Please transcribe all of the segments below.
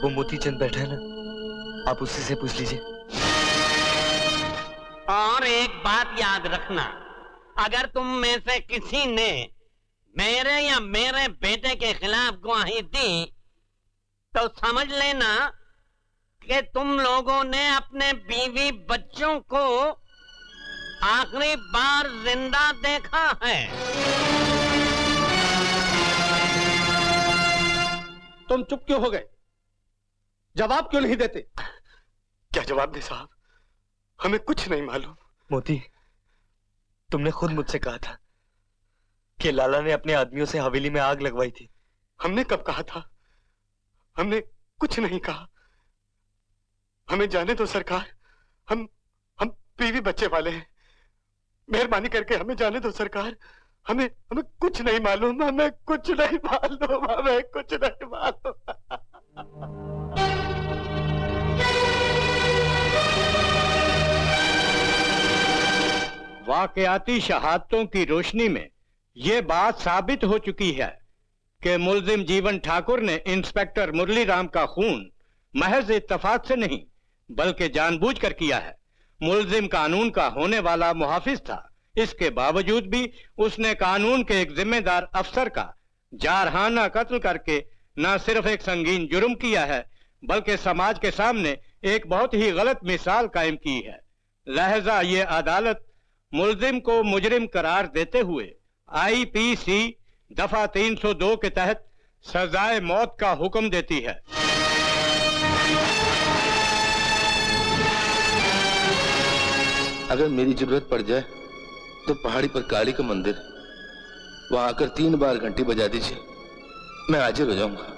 वो मोती चंद बैठा है ना, आप उसी से पूछ लीजिए। और एक बात याद रखना, अगर तुम में से किसी ने मेरे या मेरे बेटे के खिलाफ गवाही दी तो समझ लेना कि तुम लोगों ने अपने बीवी बच्चों को आखिरी बार जिंदा देखा है। तुम चुप क्यों हो गए? जवाब क्यों नहीं देते? क्या जवाब दे साहब, हमें कुछ नहीं मालूम। मोती, तुमने खुद मुझसे कहा था कि लाला ने अपने आदमियों से हवेली में आग लगवाई थी। हमने कब कहा था? हमने कुछ नहीं कहा। हमें जाने दो सरकार, हम बीवी बच्चे वाले हैं। मेहरबानी करके हमें जाने दो सरकार। हमें कुछ नहीं मालूम, हमें कुछ नहीं मालूम, हमें कुछ नहीं मालूम। वाकयाती शहादतों की रोशनी में ये बात साबित हो चुकी है कि मुल्जिम जीवन ठाकुर ने इंस्पेक्टर मुरली राम का खून महज इत्तफाक से नहीं बल्कि जानबूझकर किया है। मुल्जिम कानून का होने वाला मुहाफिज था, इसके बावजूद भी उसने कानून के एक जिम्मेदार अफसर का जारहाना कत्ल करके न सिर्फ एक संगीन जुर्म किया है बल्कि समाज के सामने एक बहुत ही गलत मिसाल कायम की है। लिहाजा ये अदालत मुल्जिम को मुजरिम करार देते हुए आईपीसी दफा 302 के तहत सजाए मौत का हुक्म देती है। अगर मेरी जरूरत पड़ जाए तो पहाड़ी पर काली का मंदिर, वहां आकर 3 बार घंटी बजा दीजिए, मैं हाजिर हो जाऊंगा।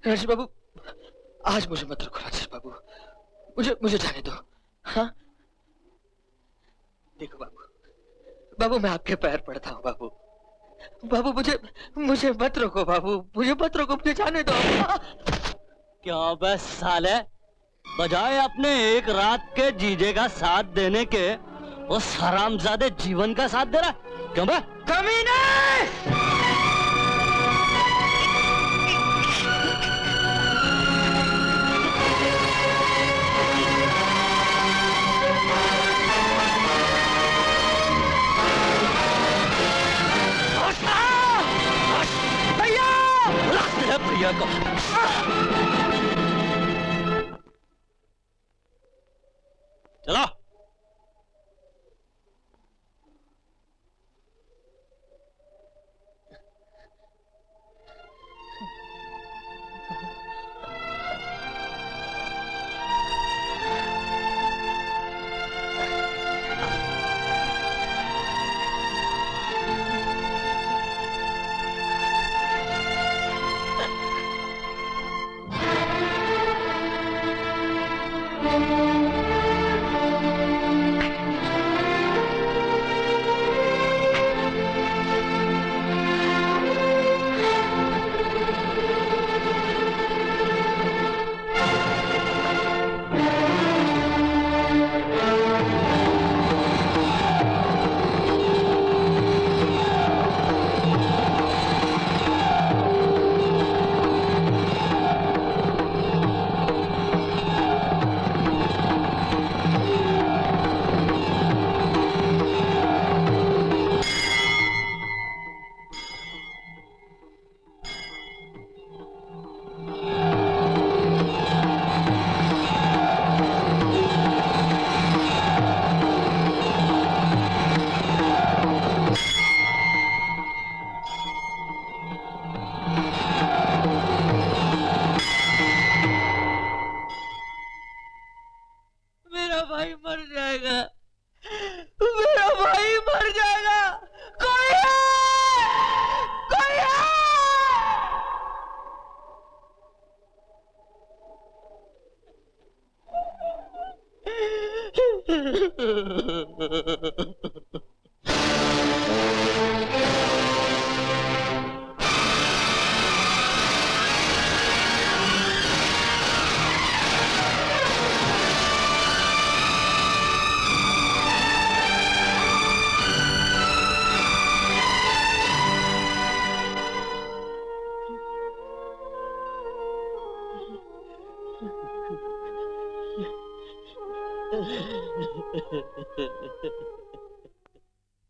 राजेश बाबू, आज मुझे मत रखो राजेश बाबू, मुझे जाने दो। हाँ देखो बाबू, मैं आपके पैर पड़ता हूँ बाबू, मुझे मत रोको बाबू, मुझे मत रोको, मुझे जाने दो। क्या बस साले, बजाय अपने एक रात के जीजे का साथ देने के उस हरामजादे जीवन का साथ दे रहा, क्यों बे? कमीने! भैया को चलो।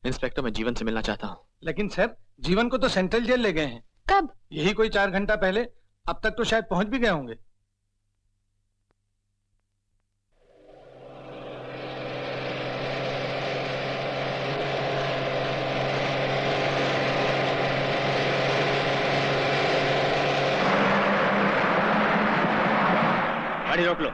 इंस्पेक्टर, मैं जीवन से मिलना चाहता हूँ। लेकिन सर, जीवन को तो सेंट्रल जेल ले गए हैं। कब? यही कोई 4 घंटा पहले। अब तक तो शायद पहुंच भी गए होंगे। गाड़ी रोक लो।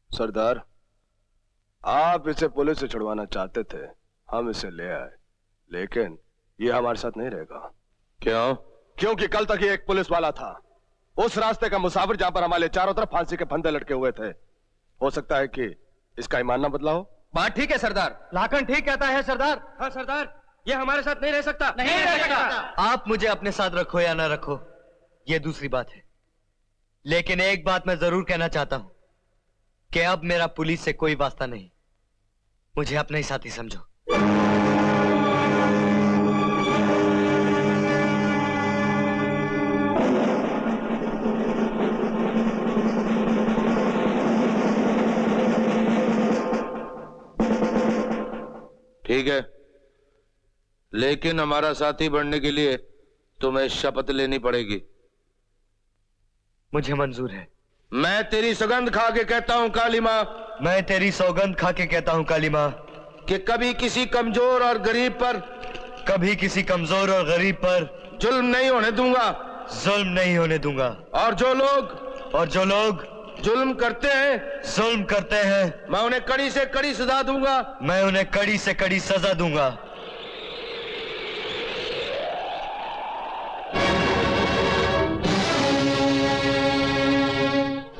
सरदार, आप इसे पुलिस से छुड़वाना चाहते थे, हम इसे ले आए, लेकिन ये हमारे साथ नहीं रहेगा। क्यों? क्योंकि कल तक ये एक पुलिस वाला था, उस रास्ते का मुसाफिर जहां पर हमारे चारों तरफ फांसी के फंदे लटके हुए थे। हो सकता है कि इसका ईमान ना बदला हो। बात ठीक है सरदार। लाखन ठीक कहता है सरदार। हाँ सरदार, ये हमारे साथ नहीं रह सकता। नहीं रह सकता। आप मुझे अपने साथ रखो या ना रखो, ये दूसरी बात है, लेकिन एक बात मैं जरूर कहना चाहता हूं कि अब मेरा पुलिस से कोई वास्ता नहीं। मुझे अपने ही साथी समझो। ठीक है, लेकिन हमारा साथी बनने के लिए तुम्हें शपथ लेनी पड़ेगी। मुझे मंजूर है। मैं तेरी सौगंध खा के कहता हूं काली मां, मैं तेरी सौगंध खा के कहता हूं काली मां, कि कभी किसी कमजोर और गरीब पर, कभी किसी कमजोर और गरीब पर जुल्म नहीं होने दूंगा, जुल्म नहीं होने दूंगा। और जो लोग जुल्म करते हैं, जुल्म करते हैं, मैं उन्हें कड़ी से कड़ी सजा दूंगा। मैं उन्हें कड़ी से कड़ी सजा दूंगा।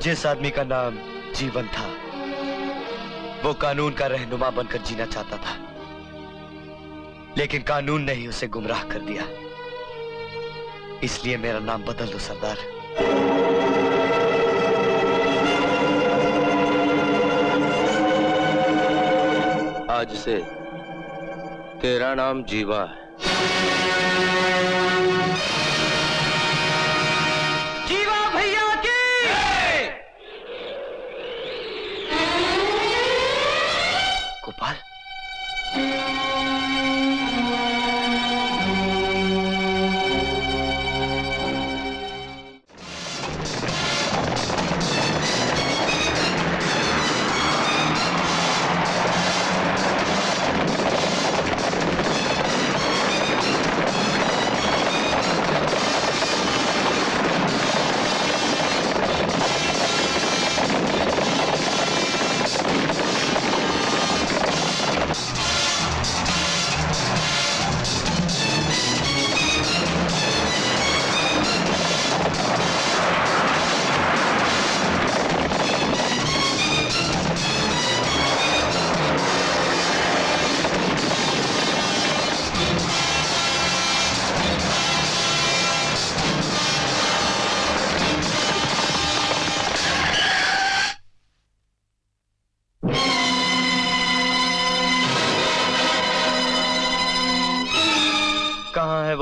जिस आदमी का नाम जीवन था, वो कानून का रहनुमा बनकर जीना चाहता था, लेकिन कानून ने ही उसे गुमराह कर दिया। इसलिए मेरा नाम बदल दो सरदार। आज से तेरा नाम जीवा है। जीवा भैया की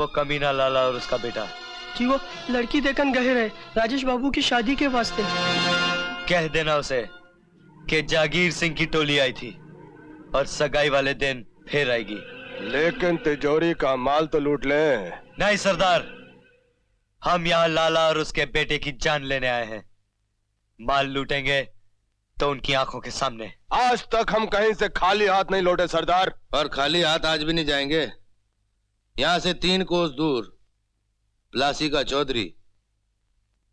वो कमीना लाला और उसका बेटा? जी वो लड़की देखन गए रहे राजेश बाबू की शादी के वास्ते। कह देना उसे कि जागीर सिंह की टोली आई थी और सगाई वाले दिन फिर आएगी। लेकिन तिजोरी का माल तो लूट लें। नहीं सरदार, हम यहाँ लाला और उसके बेटे की जान लेने आए हैं। माल लूटेंगे तो उनकी आंखों के सामने। आज तक हम कहीं से खाली हाथ नहीं लौटे सरदार। और खाली हाथ आज भी नहीं जाएंगे। यहां से 3 कोस दूर प्लासी का चौधरी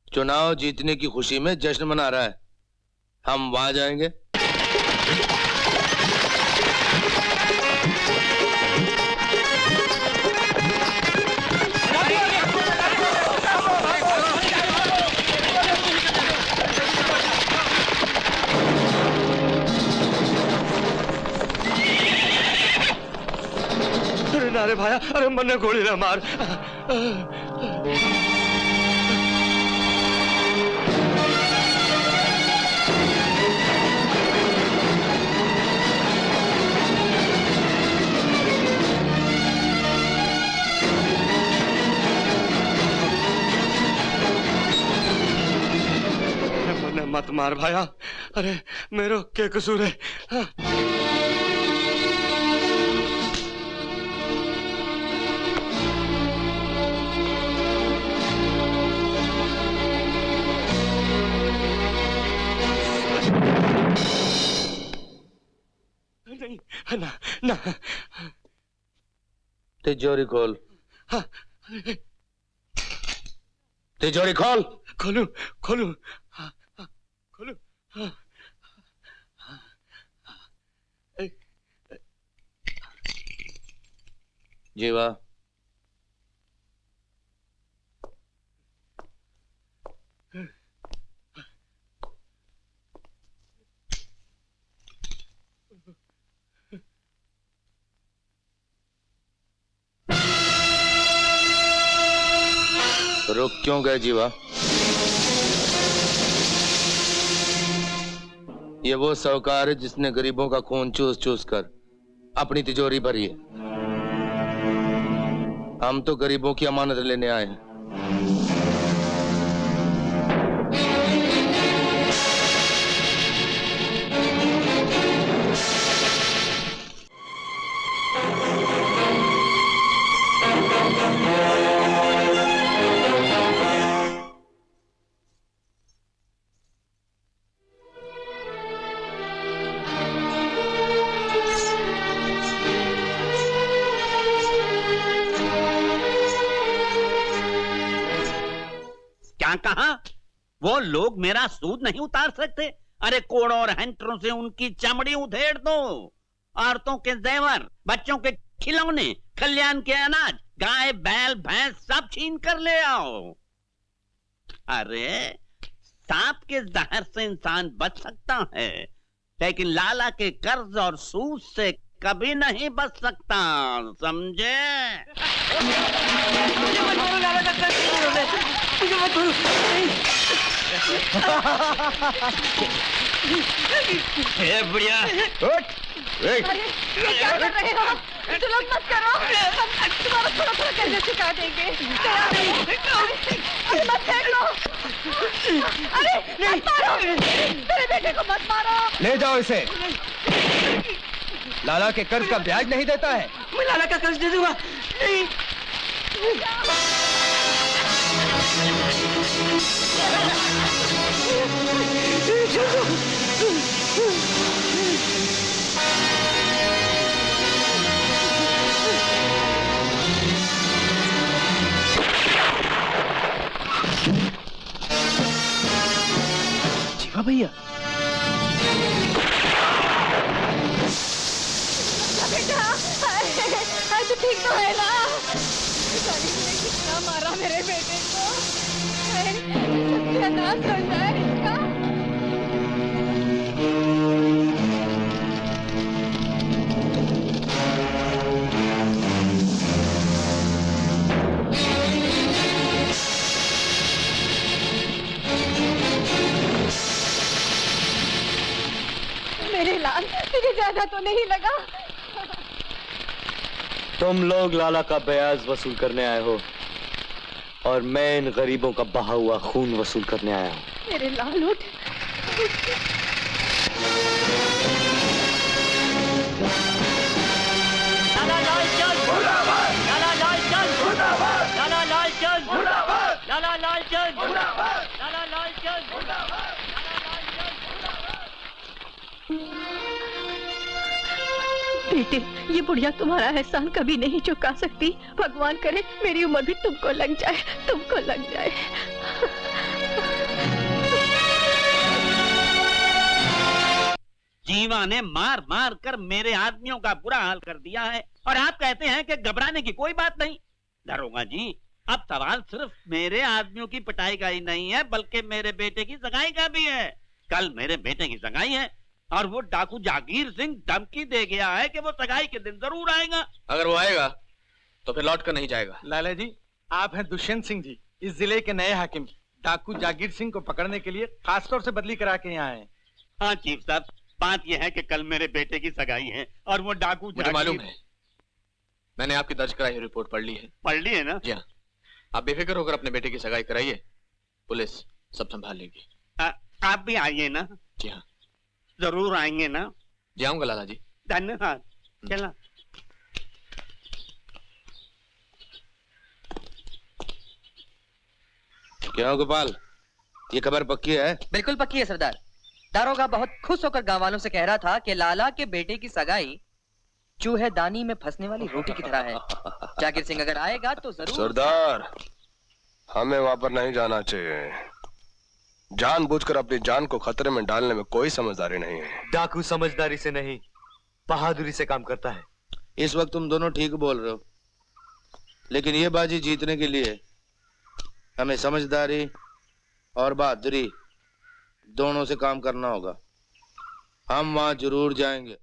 चुनाव जीतने की खुशी में जश्न मना रहा है। हम वहां जाएंगे। अरे नारे भाया, अरे मन्ने गोली ना मार। मन्ने मत मार भाया। अरे मेरो क्या कसूर है? ना ना। तिजोरी खोल। हाँ। तिजोरी खोल। खोलू खोलू। हाँ, हाँ, खोलू। हाँ, जीवा रुक क्यों गए जीवा? ये वो साहूकार है जिसने गरीबों का खून चूस चूस कर अपनी तिजोरी भरी है। हम तो गरीबों की अमानत लेने आए हैं। कहा वो लोग मेरा सूद नहीं उतार सकते? अरे कोड़ों और हैंटरों से उनकी चमड़ी उधेड़ दो। औरतों के जेवर, बच्चों के खिलौने, खलियान के अनाज, गाय बैल भैंस सब छीन कर ले आओ। अरे सांप के जहर से इंसान बच सकता है, लेकिन लाला के कर्ज और सूद से कभी नहीं बच सकता, समझे? बढ़िया। अरे ये क्या कर रहे हो? जुल्म मत करो, हम तुम्हारा थोड़ा थोड़ा कर्ज चुका देंगे। अरे मत फेंक लो। अरे मत मारो, मेरे बेटे को मत मारो। ले जाओ इसे। लाला के कर्ज का ब्याज नहीं देता है। मैं लाला का कर्ज दे दूंगा। नहीं। जीवा भैया, बेटा, तो ठीक तो है ना? ने कितना मारा मेरे बेटे को। सत्यानाश हो जाए इसका। मेरे लाल तुझे ज्यादा तो नहीं लगा? तुम लोग लाला का ब्याज वसूल करने आए हो और मैं इन गरीबों का बहा हुआ खून वसूल करने आया हूँ। मेरे लाल उठ। लाला लालचंद मुर्दाबाद, लाला लालचंद मुर्दाबाद, लाला लालचंद मुर्दाबाद, लाला लालचंद मुर्दाबाद, लाला लालचंद मुर्दाबाद। बेटे, ये बुढ़िया तुम्हारा एहसान कभी नहीं चुका सकती। भगवान करे मेरी उम्र भी तुमको लग जाए, तुमको लग जाए। जीवा ने मार मार कर मेरे आदमियों का बुरा हाल कर दिया है और आप कहते हैं कि घबराने की कोई बात नहीं। दरोगा जी, अब सवाल सिर्फ मेरे आदमियों की पिटाई का ही नहीं है, बल्कि मेरे बेटे की सगाई का भी है। कल मेरे बेटे की सगाई है और वो डाकू जागीर सिंह धमकी दे गया है कि वो सगाई के दिन जरूर आएगा। अगर वो आएगा तो फिर लौट कर नहीं जाएगा। लाला जी, आप हैं दुष्यंत सिंह जी, इस जिले के नए हाकिम। डाकू जागीर सिंह को पकड़ने के लिए खासतौर से बदली करा के यहाँ आए। हाँ चीफ साहब, बात यह है कि कल मेरे बेटे की सगाई है और वो डाकू मुझे मालूम है, मैंने आपकी दर्ज कराई रिपोर्ट पढ़ ली है। पढ़ ली है ना? जी हाँ, आप बेफिक्र होकर अपने बेटे की सगाई कराइए, पुलिस सब संभाल लेगी। आप भी आइए ना? जी हाँ, जरूर आएंगे ना? जी आऊंगा लाला जी। धन्यवाद। चला। क्यों गोपाल, ये खबर पक्की है? बिल्कुल पक्की है सरदार। दारोगा बहुत खुश होकर गांव वालों से कह रहा था कि लाला के बेटे की सगाई चूहेदानी में फंसने वाली रोटी की तरह है। जाकिर सिंह अगर आएगा तो जरूर। सरदार, हमें वहां पर नहीं जाना चाहिए। जानबूझकर अपनी जान को खतरे में डालने में कोई समझदारी नहीं है। डाकू समझदारी से नहीं, बहादुरी से काम करता है। इस वक्त तुम दोनों ठीक बोल रहे हो, लेकिन ये बाजी जीतने के लिए हमें समझदारी और बहादुरी दोनों से काम करना होगा। हम वहां जरूर जाएंगे।